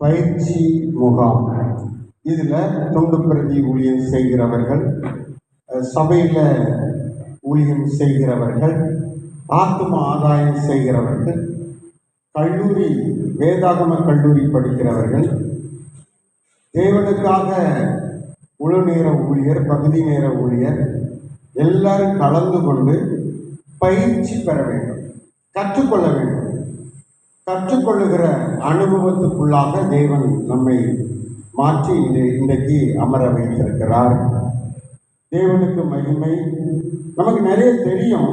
பயிற்சி முகாம். இதில் துண்டு பிரதி ஊழியம் செய்கிறவர்கள், சபையில் ஊழியம் செய்கிறவர்கள், ஆத்தும ஆதாயம் செய்கிறவர்கள், கல்லூரி வேதாகம கல்லூரி படிக்கிறவர்கள், தேவனுக்காக முழு நேர ஊழியர், பகுதி நேர ஊழியர் எல்லாரும் கலந்து கொண்டு பயிற்சி பெற வேண்டும், கற்றுக்கொள்ள வேண்டும். கற்றுக்கொள்ளுகிற அனுபவத்துக்குள்ளாக தேவன் நம்மை மாற்றி இன்றைக்கு அமர வைத்திருக்கிறார். தேவனுக்கு மகிமை. நமக்கு நிறைய தெரியும்,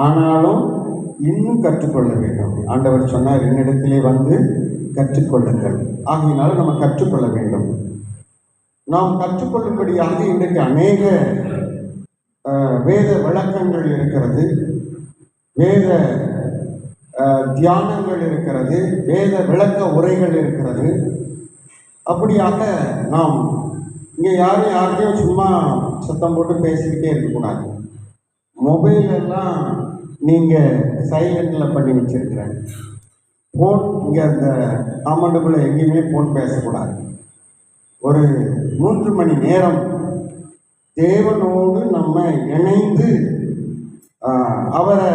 ஆனாலும் இன்னும் கற்றுக்கொள்ள வேண்டும். ஆண்டவர் சொன்னார், என்னிடத்திலே வந்து கற்றுக்கொள்ளுங்கள். ஆகையினால நம்ம கற்றுக்கொள்ள வேண்டும். நாம் கற்றுக்கொள்ளும்படியாக இன்றைக்கு அநேக வேத விளக்கங்கள் இருக்கிறது, வேத தியானங்கள் இருக்கிறது, வேத விளக்க உரைகள் இருக்கிறது. அப்படியாக நாம் இங்கே யாரையும் சும்மா சத்தம் போட்டு பேசிக்கிட்டே இருக்கக்கூடாது. மொபைல் எல்லாம் நீங்கள் சைலண்டில் பண்ணி வச்சிருக்கிறேன். ஃபோன் இங்கே அந்த காமண்டுக்குள்ளே எங்கேயுமே ஃபோன் பேசக்கூடாது. ஒரு 3 மணி நேரம் தேவனோடு நம்ம இணைந்து அவரை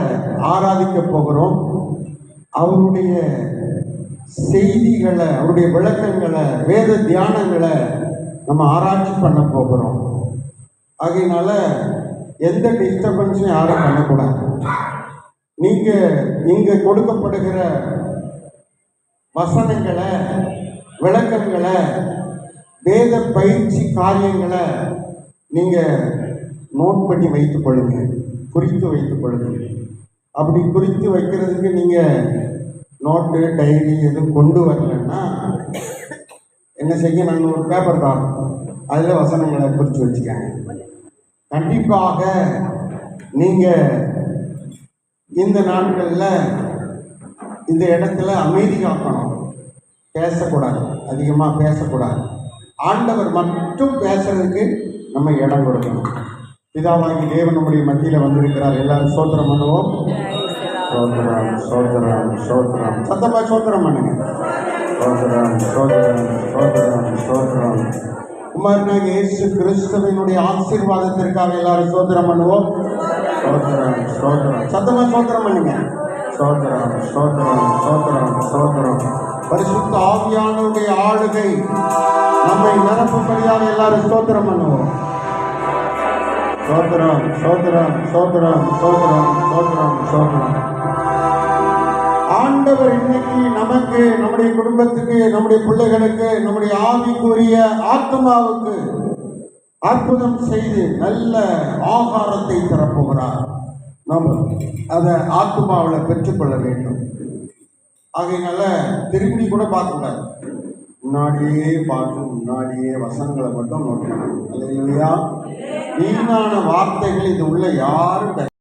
ஆராதிக்க போகிறோம். அவருடைய செய்திகளை, அவருடைய விளக்கங்களை, வேத தியானங்களை நம்ம ஆராய்ச்சி பண்ண போகிறோம். ஆகையினால எந்த டிஸ்டர்பன்ஸும் யாரும் பண்ணக்கூடாது. இங்கே கொடுக்கப்படுகிற வசனங்களை, விளக்கங்களை, வேத பயிற்சி காரியங்களை நீங்கள் நோட் பண்ணி வைத்துக் கொள்ளுங்கள், குறித்து வைத்துக் கொள்ளுங்கள். அப்படி குறித்து வைக்கிறதுக்கு நீங்கள் நோட்டு, டைரி எதுவும் கொண்டு வரலன்னா என்ன செய்ய, நாங்கள் ஒரு பேப்பர் தான், அதில் வசனங்களை குறித்து வச்சுக்காங்க. கண்டிப்பாக நீங்கள் இந்த நாட்களில் இந்த இடத்துல அமைதி காக்கணும். பேசக்கூடாது, அதிகமாக பேசக்கூடாது. ஆண்டவர் மட்டும் பேசுறதுக்கு நம்ம இடம் கொடுக்கணும். பிதாவாகி தேவன் நம்முடைய மத்தியில் வந்திருக்கிறார். எல்லாரும் சோத்திரம் பண்ணுவோம். சோத்திரம் சோத்திரம் சோத்திரம், சத்தமா சோத்திரம் பண்ணுங்க. சோத்திரம் சோத்திரம் சோத்திரம் சோத்திரம். குமாரனாகிய இயேசு கிறிஸ்துவினுடைய ஆசீர்வாதத்திற்காக எல்லாரும் சோத்திரம் பண்ணுவோம். சோத்திரம் சோத்திரம், சத்தமா சோத்திரம் பண்ணுங்க. சோத்திரம் சோத்திரம் சோத்திரம் சோத்திரம். பரிசுத்த ஆவியானவருடைய ஆளுகை நம்மை நிரப்பும்படியாக எல்லாரும் ஸ்தோத்திரம் பண்ணுவோம். சோத்திரம் சோத்திரம் சோத்திரம் சோத்திரம் சோத்திரம் சோத்திரம். ஆண்டவர் இன்னைக்கு நமக்கு, நம்முடைய குடும்பத்துக்கு, நம்முடைய பிள்ளைகளுக்கு, நம்முடைய ஆவிக்குரிய ஆத்மாவுக்கு அற்புதம் செய்து நல்ல ஆகாரத்தை தரப்போகிறார். நம்ம அதை ஆத்மாவில் பெற்றுக்கொள்ள வேண்டும். ஆகையினால திரும்பி கூட பார்க்கக்கூடாது, முன்னாடியே பார்த்து முன்னாடியே வசனங்களை மட்டும் நோக்கணும். அல்லேலூயா. வீணான வார்த்தைகள் இது உள்ள யாரும் அது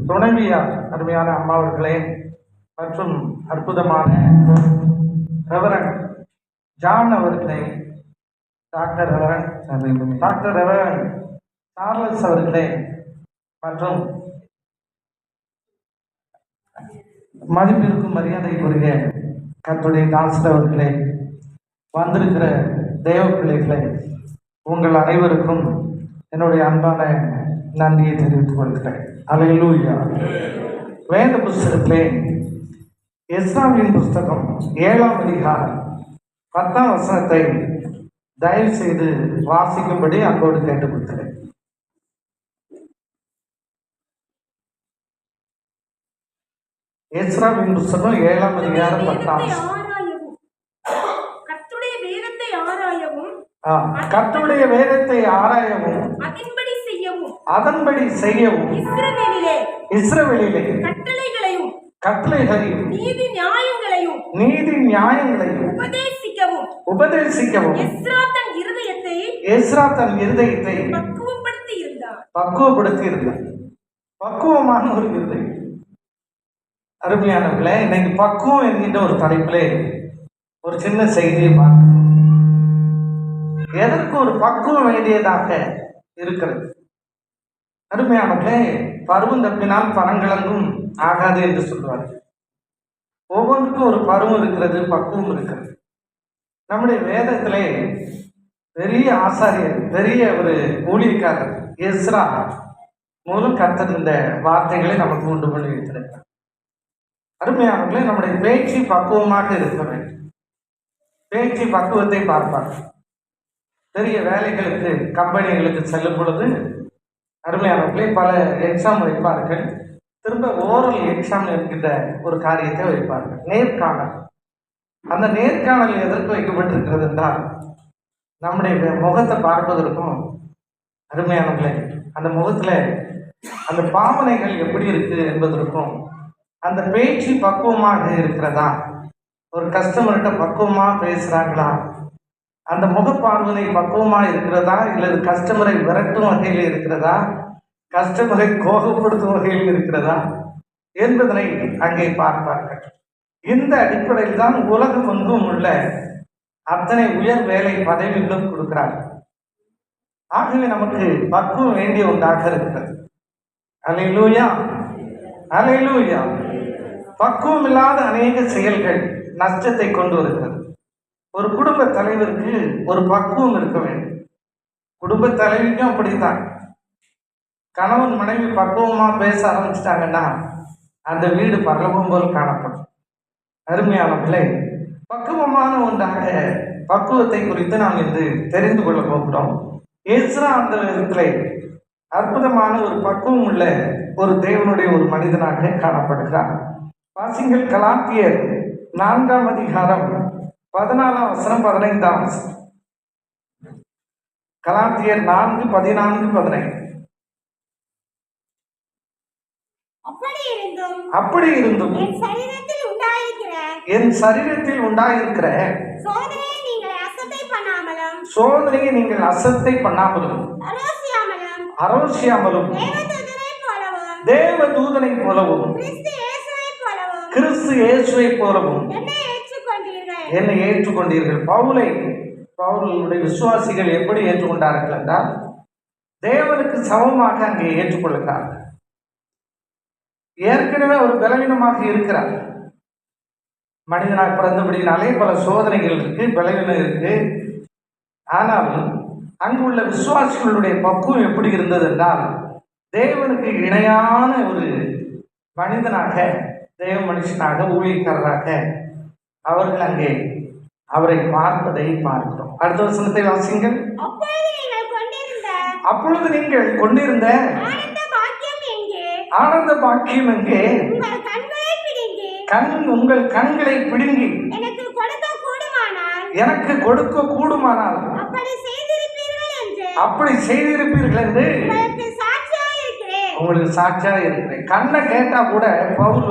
துணைவியார் அருமையான அம்மா அவர்களே மற்றும் அற்புதமான ரெவரண்ட் ஜான் அவர்களே, டாக்டர் ரெவரண்ட் சார்லஸ் அவர்களே மற்றும் மதிப்பிற்கும் மரியாதைக்குரிய கர்த்தருடைய தாசர் அவர்களே, வந்திருக்கிற தேவ பிள்ளைகளை, உங்கள் அனைவருக்கும் என்னுடைய அன்பான நன்றியை தெரிவித்துக் கொள்கிறேன். அல்லேலூயா. வேத புஸ்தகத்திலே எஸ்ராவின் புஸ்தகம் 7ஆம் அதிகாரம் 10ஆம் வசனத்தை தயவு செய்து வாசிக்கும்படி அன்போடு கேட்டுக்கொள்கிறேன். எஸ்ராவின் புஸ்தகம் 7ஆம் அதிகாரம் 10ஆம் கர்த்தருடைய வேதத்தை ஆராயவும் அதன்படி செய்யவும் இஸ்ரவேலிலே கட்டளைகளையும் நீதி நியாயங்களையும் உபதேசிக்கவும் எஸ்ரா தன் இருதயத்தை பக்குவப்படுத்தி இருந்தார். பக்குவமான ஒரு இருதயம். அருமையானவர்களே, இன்னைக்கு பக்குவம் என்கின்ற ஒரு தலைப்பிலே ஒரு சின்ன செய்தியை பார்க்க, எதற்கு ஒரு பக்குவம் வேண்டியதாக இருக்கிறது. அருமையானவர்களே, பருவம் தப்பினால் பரங்கிழங்கும் ஆகாது என்று சொல்வார்கள். ஒவ்வொன்றுக்கும் ஒரு பருவம் இருக்கிறது, பக்குவம் இருக்கிறது. நம்முடைய வேதத்திலே பெரிய ஆசாரியர், பெரிய ஒரு ஊழியக்காரர் எஸ்ரா மூலம் கர்த்தர் இந்த வார்த்தைகளை நமக்கு உண்டு பண்ணி வைத்திருக்கிறார். அருமையானவர்களே, நம்முடைய பேச்சு பக்குவமாக இருக்க வேண்டும். பேச்சு பக்குவத்தை பார்ப்பார்கள். பெரிய வேலைகளுக்கு கம்பெனிகளுக்கு செல்லும் பொழுது அருமையானவர்களே பல எக்ஸாம் வைப்பார்கள். திரும்ப ஓரல் எக்ஸாம் என்கின்ற ஒரு காரியத்தை வைப்பார்கள், நேர்காணல். அந்த நேர்காணல் எதற்கு வைக்கப்பட்டிருக்கிறது என்றால், நம்முடைய முகத்தை பார்ப்பதற்கும், அருமையானவர்களே அந்த முகத்தில் அந்த பாவனைகள் எப்படி இருக்கு என்பதற்கும், அந்த பேச்சு பக்குவமாக இருக்கிறதா, ஒரு கஸ்டமர்கிட்ட பக்குவமாக பேசுகிறாங்களா, அந்த முகப்பார்வனை பக்குவமாக இருக்கிறதா, இல்லை கஸ்டமரை விரட்டும் வகையில் இருக்கிறதா, கஸ்டமரை கோபப்படுத்தும் வகையில் இருக்கிறதா என்பதனை அங்கே பார்ப்பார்கள். இந்த அடிப்படையில் தான் உலகம் எங்கும் உள்ள அத்தனை உயர் வேலை பதவிகளும் கொடுக்கிறார்கள். ஆகவே நமக்கு பக்குவம் வேண்டிய ஒன்றாக இருக்கிறது. அல்லேலூயா, அல்லேலூயா. பக்குவம் இல்லாத அநேக செயல்கள் நஷ்டத்தை கொண்டு வருகிறது. ஒரு குடும்ப தலைவருக்கு ஒரு பக்குவம் இருக்க வேண்டும். குடும்ப தலைவிக்கும் அப்படித்தான். கணவன் மனைவி பக்குவமா பேச ஆரம்பிச்சிட்டாங்கன்னா அந்த வீடு பரலோகம் போல் காணப்படும். அருமையான பிள்ளை, பக்குவமான ஒன்றாக பக்குவத்தை குறித்து நாம் இன்று தெரிந்து கொள்ள போகிறோம். எஸ்ரா அந்த விதத்திலே அற்புதமான ஒரு பக்குவம் உள்ள ஒரு தேவனுடைய ஒரு மனிதனாக காணப்படுகிறார். வாசிங்கள் கலாத்தியர் 4ஆம் அதிகாரம் 14ஆம் வசனம் 15ஆம் வசனம். கலாத்தியர் 4:14-15. அப்படி இருந்தும் என் சரீரத்தில் உண்டாயிருக்கிற சோதனையை நீங்கள் அசட்டை பண்ணாமலும் அரோசியாமலும் தேவ தூதனை போலவும் கிறிஸ்து இயேசுவை போலவும் என்னை ஏற்றுக்கொண்டீர்கள். பவுலுடைய விசுவாசிகள் எப்படி ஏற்றுக்கொண்டார்கள் என்றால், தேவனுக்கு சமமாக அங்கே ஏற்றுக்கொள்கிறார்கள். ஏற்கனவே ஒரு பலவீனமாக இருக்கிறார். மனிதனாக பிறந்தபடினாலே பல சோதனைகள் இருக்கு, பலவீனம் இருக்கு. ஆனாலும் அங்கு உள்ள விசுவாசிகளுடைய பக்குவம் எப்படி இருந்தது என்றால், தேவனுக்கு இணையான ஒரு மனிதனாக, தேவ மனுஷனாக, ஊழியக்காரராக அவர்கள் அங்கே அவரை பார்ப்பதை பார்க்கிறோம். அடுத்த வசனத்தை வாசிங்கள். அப்பொழுது நீங்கள் கொண்டிருந்த ஆனந்த பாக்கியம் எங்கே? உங்கள் கண்களை பிடுங்கி எனக்கு கொடுக்க கூடுமானால் அப்படி செய்திருப்பீர்கள் என்று உங்களுக்கு சாட்சியா இருக்கிறேன். கண்ணை கேட்டா கூட பவுல்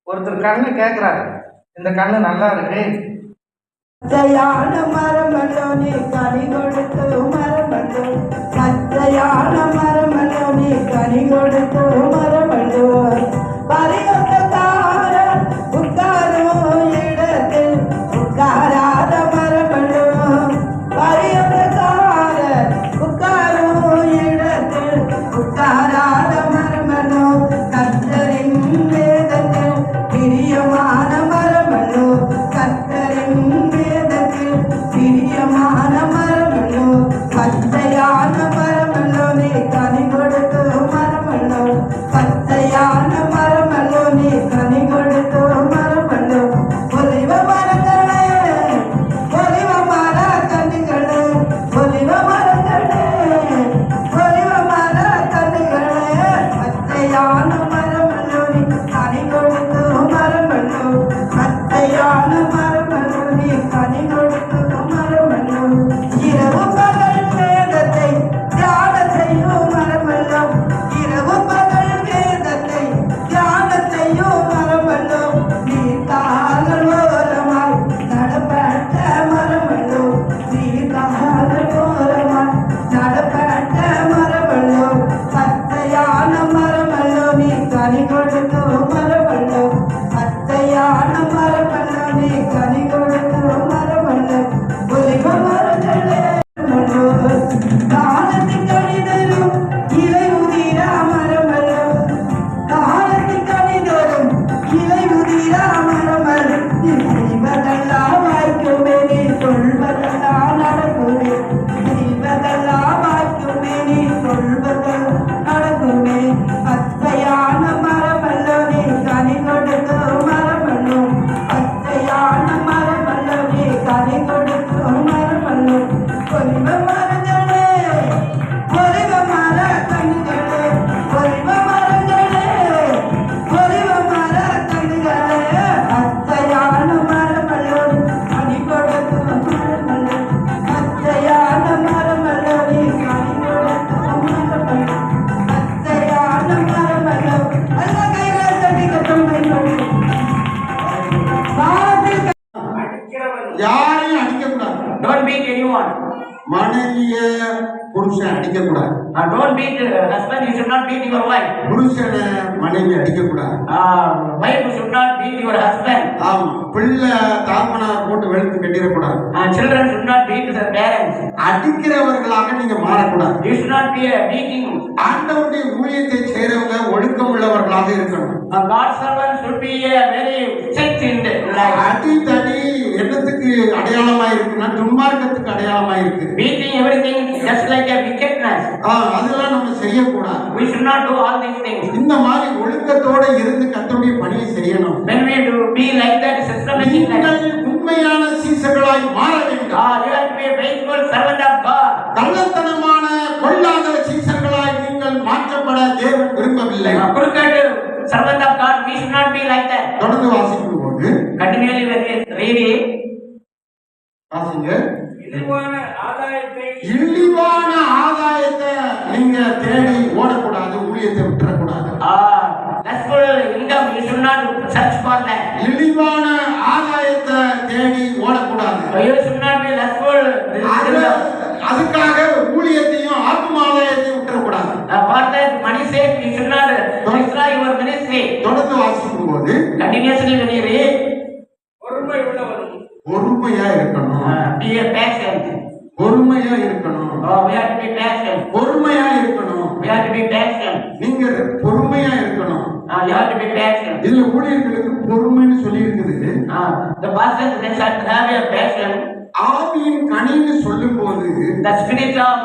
ஒருத்தர் கண்ணை கேட்கிறாரு, இந்த கண்ணு நல்லா இருக்கு, பச்சையான மரமல்லோ நீ கனி கொடுத்து மரமல்லோ, பச்சையான மரமல்லோ நீ கனி கொடுத்து மரமல்லோ, பரிவர்த்தக்கார உட்காரும் இடத்தில் உட்காராத மரமல்லோ, பரிவர்த்தக்கார உட்காரும் இடத்தில் உட்காராத மரமல்லோ, கர்த்தரின் வேதத்தில் பிரியமான மரமல்லோ, கர்த்தரின் வேதத்தில் பிரியமான மரமல்லோ, பச்சையான மரமல்லோ நீ கனி கொடுத்து மரமல்லோ, பச்சையான மரமல்லோ நீ கனி கொடுத்து மரமல்லோ, ஒலிவ மரங்களே ஒலிவ மர கன்னிகளே, ஒலிவ மரங்களே ஒலிவ மர கன்னிகளே, பச்சையான மரமல்லோ நீ கனி கொடுத்து மரமல்லோ, பச்சையான மரமல்லோ நீ கனி கொடுத்து மரமல்லோ, இரவு பகல் வேதத்தை தியானம் செய்யும் மரமல்லோ, இரவு பகல் வேதத்தை தியானம் செய்யும் மரமல்லோ, நீ காதல் ஓரமாய் நடப்பட்ட மரமல்லோ, நீ காதல் ஓரமாய் நடப்பட்ட மரமல்லோ, பச்சையான மரமல்லோ நீ கனி கொடுத்து மரமல்லோ, பச்சையான மரமல்லோ நீ கனி கொடுத்து மரமல்லோ, ஒலிவ மரங்களே மரமல்லோ, காலத்தின் கனிதரும் இலை உதிரா மரமல்லோ, காலத்தின் கனிதரும் இலை உதிரா மரமல்லோ, நீ செய்வதெல்லாம் வாய்க்குமே நீ சொல்வதெல்லாம் நடக்குமே, செய்வதெல்லாம் வாய்க்குமே நீ சொல்வதெல்லாம் நடக்குமே, பச்சையான மரமல்லோ நீ கனி கொடுத்து மரமல்லோ, பச்சையான மரமல்லோ நீ கனி கொடுத்து மரமல்லோ, ஒலிவ மரங்களே ஒலிவ மர கனிகளே, ஒலிவ மரங்களே ஒலிவ மர கனிகளே, பச்சையான மரமல்லோ நீ கனி கொடுத்து மரமல்லோ, பச்சையான மரமல்லோ நீ கனி கொடுத்து மரமல்லோ, பச்சையான மரமல்லோ. அல்ல கைகளை தட்டி கட்டுமை வானத்தில் யாரையும் அடிக்கக்கூடாது. Don't beat anyone. மனைவிய புருஷன் அடிக்கக்கூடாது. Don't beat husband. You should not beat your wife. புருஷனை மனைவி அடிக்கக்கூடாது. Wife should not beat your husband. ஆமா, பிள்ளை தாப்பனார் போட்டு வெளுத்து கட்டிடக்கூடாது. Children should not beat their parents. அடிக்கிறவர்களாக நீங்க மாறக்கூடாது. You should not be a beating. ஆண்டவருடைய ஊழியத்தை செய்றவங்க ஒழுக்கம் உள்ளவர்களாக இருக்கணும். God's servant should be a very strict in life. அடி தடி என்னத்துக்கு அடையாளமா இருக்குன்னா துன்மார்க்கத்துக்கு அடையாளமா இருக்கு. Beating everything just like a wickedness. அதெல்லாம் நம்ம செய்யக்கூடாது. We should not do all these things. இந்த மாதிரி ஒழுக்கத்தோட இருந்து கர்த்தருடைய பணியை செய்யணும். When we do be like that, systematic life. நீங்கள் உண்மையான சீசர்களாய் மாற வேண்டும். You have to be a faithful servant of God. கள்ளத்தனமான கொள்ளாத சீசர்களாய் நீங்கள் மாற்றப்பட தேவன் விரும்பவில்லை. Crooked servant of God, we should not be like that. தொடர்ந்து வாசிக்கும் போது Continually when we read it, வாசிங்க. இழிவான ஆதாயத்தை நீங்க தேடி ஓடக்கூடாது, ஊழியத்தை விட்டுறக்கூடாது. lustful income, you should not search for that. இழிவான ஆதாயத்தை தேடி ஓடக்கூடாது. You should not be lustful. அதுக்காக ஊழியத்தையும் ஆத்ம ஆதாயத்தையும் விட்டுறக்கூடாது. For that money sake, you should not destroy your ministry. தொடர்ந்து வாசிக்கும் போது Continuously when you read, பொறுமையா இருக்கணும். be a patient. பொறுமையா இருக்கணும். We have to be patient. பொறுமையா இருக்கணும். We have to be patient. நீங்க பொறுமையா இருக்கணும். You have to be patient. இதுல ஊழியர்களுக்கு பொறுமைன்னு சொல்லி இருக்குது. The pastors, they should have a passion. ஆவியின் கனின்னு சொல்லும் போது The spirit of